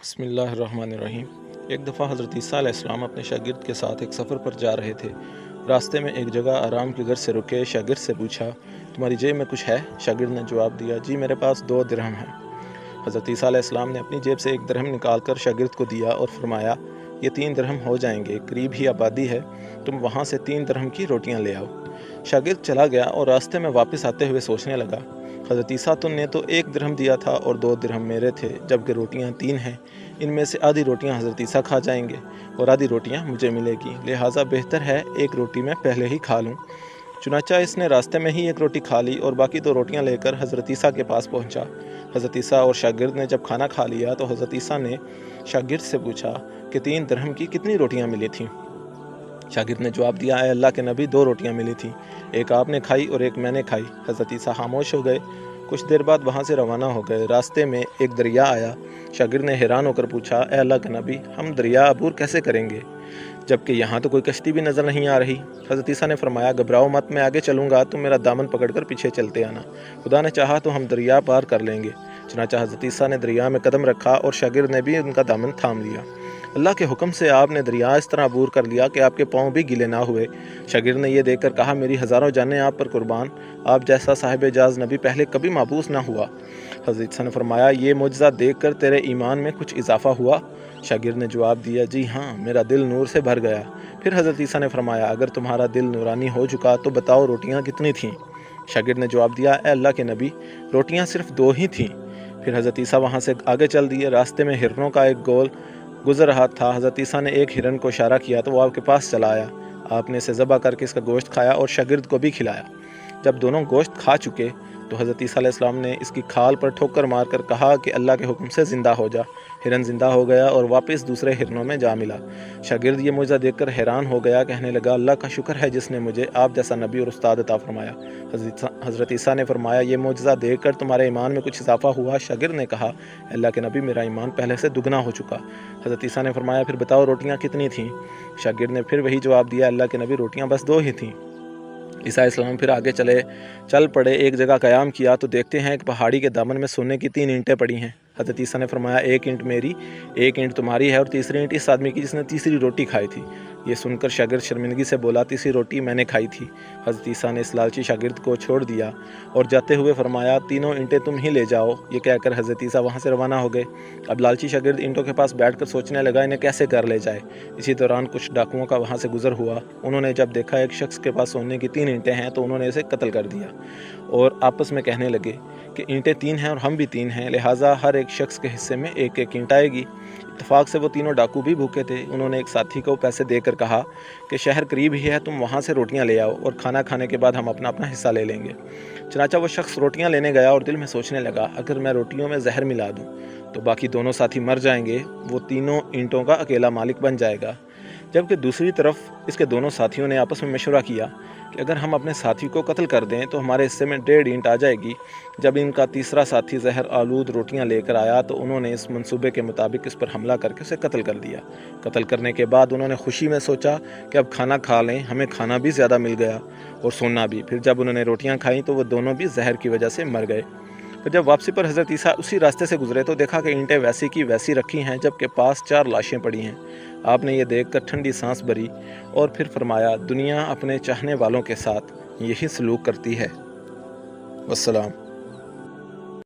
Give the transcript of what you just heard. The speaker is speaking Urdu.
بسم اللہ الرحمن الرحیم۔ ایک دفعہ حضرت عیسیٰ علیہ السلام اپنے شاگرد کے ساتھ ایک سفر پر جا رہے تھے۔ راستے میں ایک جگہ آرام کے گھر سے رکے۔ شاگرد سے پوچھا، تمہاری جیب میں کچھ ہے؟ شاگرد نے جواب دیا، جی میرے پاس 2 درہم ہیں۔ حضرت عیسیٰ علیہ السلام نے اپنی جیب سے 1 درہم نکال کر شاگرد کو دیا اور فرمایا، یہ 3 درہم ہو جائیں گے، قریب ہی آبادی ہے، تم وہاں سے 3 درہم کی روٹیاں لے آؤ۔ شاگرد چلا گیا اور راستے میں واپس آتے ہوئے سوچنے لگا، حضرت عیسیٰ نے تو 1 درہم دیا تھا اور 2 درہم میرے تھے، جبکہ روٹیاں 3 ہیں۔ ان میں سے آدھی روٹیاں حضرت عیسیٰ کھا جائیں گے اور آدھی روٹیاں مجھے ملے گی، لہٰذا بہتر ہے 1 روٹی میں پہلے ہی کھا لوں۔ چنانچہ اس نے راستے میں ہی 1 روٹی کھا لی اور باقی 2 روٹیاں لے کر حضرت عیسیٰ کے پاس پہنچا۔ حضرت عیسیٰ اور شاگرد نے جب کھانا کھا لیا تو حضرت عیسیٰ نے شاگرد سے پوچھا کہ 3 درہم کی کتنی روٹیاں ملی تھیں؟ شاگرد نے جواب دیا، اے اللہ کے نبی، 2 روٹیاں ملی تھیں، ایک آپ نے کھائی اور ایک میں نے کھائی۔ حضرت عیسیٰ خاموش ہو گئے۔ کچھ دیر بعد وہاں سے روانہ ہو گئے۔ راستے میں ایک دریا آیا۔ شاگرد نے حیران ہو کر پوچھا، اے اللہ کے نبی، ہم دریا عبور کیسے کریں گے جبکہ یہاں تو کوئی کشتی بھی نظر نہیں آ رہی؟ حضرت عیسیٰ نے فرمایا، گھبراؤ مت، میں آگے چلوں گا، تم میرا دامن پکڑ کر پیچھے چلتے آنا، خدا نے چاہا تو ہم دریا پار کر لیں گے۔ چنانچہ حضرت عیسیٰ نے دریا میں قدم رکھا اور شاگرد نے بھی ان کا دامن تھام لیا۔ اللہ کے حکم سے آپ نے دریا اس طرح عبور کر لیا کہ آپ کے پاؤں بھی گیلے نہ ہوئے۔ شاگرد نے یہ دیکھ کر کہا، میری ہزاروں جانیں آپ پر قربان، آپ جیسا صاحب اعجاز نبی پہلے کبھی مابعوث نہ ہوا۔ حضرت عیسیٰ نے فرمایا، یہ معجزہ دیکھ کر تیرے ایمان میں کچھ اضافہ ہوا؟ شاگرد نے جواب دیا، جی ہاں، میرا دل نور سے بھر گیا۔ پھر حضرت عیسیٰ نے فرمایا، اگر تمہارا دل نورانی ہو چکا تو بتاؤ روٹیاں کتنی تھیں؟ شاگرد نے جواب دیا، اے اللہ کے نبی، روٹیاں صرف 2 ہی تھیں۔ پھر حضرت عیسیٰ وہاں سے آگے چل دیے۔ راستے میں ہرنوں کا ایک گول گزر رہا تھا۔ حضرت عیسیٰ نے ایک ہرن کو اشارہ کیا تو وہ آپ کے پاس چلا آیا۔ آپ نے اسے ذبح کر کے اس کا گوشت کھایا اور شاگرد کو بھی کھلایا۔ جب دونوں گوشت کھا چکے تو حضرت عیسیٰ علیہ السلام نے اس کی کھال پر ٹھوکر مار کر کہا کہ اللہ کے حکم سے زندہ ہو جا۔ ہرن زندہ ہو گیا اور واپس دوسرے ہرنوں میں جا ملا۔ شاگرد یہ معجزہ دیکھ کر حیران ہو گیا، کہنے لگا، اللہ کا شکر ہے جس نے مجھے آپ جیسا نبی اور استاد عطا فرمایا۔ حضرت عیسیٰ نے فرمایا، یہ معجزہ دیکھ کر تمہارے ایمان میں کچھ اضافہ ہوا؟ شاگرد نے کہا، اللہ کے نبی، میرا ایمان پہلے سے دگنا ہو چکا۔ حضرت عیسیٰ نے فرمایا، پھر بتاؤ روٹیاں کتنی تھیں؟ شاگرد نے پھر وہی جواب دیا، اللہ کے نبی، روٹیاں بس 2 ہی تھیں۔ عیسیٰ علیہ السلام پھر آگے چل پڑے۔ ایک جگہ قیام کیا تو دیکھتے ہیں ایک پہاڑی کے دامن میں سونے کی 3 اینٹیں پڑی ہیں۔ حضرت عیسیٰ نے فرمایا، 1 اینٹ میری، 1 اینٹ تمہاری ہے اور تیسری اینٹ اس آدمی کی جس نے تیسری روٹی کھائی تھی۔ یہ سن کر شاگرد شرمندگی سے بولا، تیسری روٹی میں نے کھائی تھی۔ حضرت عیسیٰ نے اس لالچی شاگرد کو چھوڑ دیا اور جاتے ہوئے فرمایا، 3 اینٹیں تم ہی لے جاؤ۔ یہ کہہ کر حضرت عیسیٰ وہاں سے روانہ ہو گئے۔ اب لالچی شاگرد اینٹوں کے پاس بیٹھ کر سوچنے لگا انہیں کیسے کر لے جائے۔ اسی دوران کچھ ڈاکوؤں کا وہاں سے گزر ہوا۔ انہوں نے جب دیکھا ایک شخص کے پاس سونے کی 3 اینٹیں ہیں تو انہوں نے اسے قتل کر دیا اور آپس میں کہنے لگے کہ اینٹیں 3 ہیں اور ہم بھی 3 ہیں، لہٰذا ہر ایک شخص کے حصے میں 1 اینٹ آئے گی۔ اتفاق سے وہ تینوں ڈاکو بھی بھوکے تھے۔ انہوں نے ایک ساتھی کو پیسے دے کر کہا کہ شہر قریب ہی ہے، تم وہاں سے روٹیاں لے آؤ اور کھانا کھانے کے بعد ہم اپنا اپنا حصہ لے لیں گے۔ چنانچہ وہ شخص روٹیاں لینے گیا اور دل میں سوچنے لگا، اگر میں روٹیوں میں زہر ملا دوں تو باقی دونوں ساتھی مر جائیں گے، وہ 3 اینٹوں کا اکیلا مالک بن جائے گا۔ جبکہ دوسری طرف اس کے دونوں ساتھیوں نے آپس میں مشورہ کیا کہ اگر ہم اپنے ساتھی کو قتل کر دیں تو ہمارے حصے میں 1.5 اینٹ آ جائے گی۔ جب ان کا تیسرا ساتھی زہر آلود روٹیاں لے کر آیا تو انہوں نے اس منصوبے کے مطابق اس پر حملہ کر کے اسے قتل کر دیا۔ قتل کرنے کے بعد انہوں نے خوشی میں سوچا کہ اب کھانا کھا لیں، ہمیں کھانا بھی زیادہ مل گیا اور سونا بھی۔ پھر جب انہوں نے روٹیاں کھائیں تو وہ دونوں بھی زہر کی وجہ سے مر گئے۔ پھر جب واپسی پر حضرت عیسیٰ اسی راستے سے گزرے تو دیکھا کہ اینٹیں ویسی کی ویسی رکھی ہیں جبکہ پاس 4 لاشیں پڑی ہیں۔ آپ نے یہ دیکھ کر ٹھنڈی سانس بھری اور پھر فرمایا، دنیا اپنے چاہنے والوں کے ساتھ یہی سلوک کرتی ہے۔ والسلام۔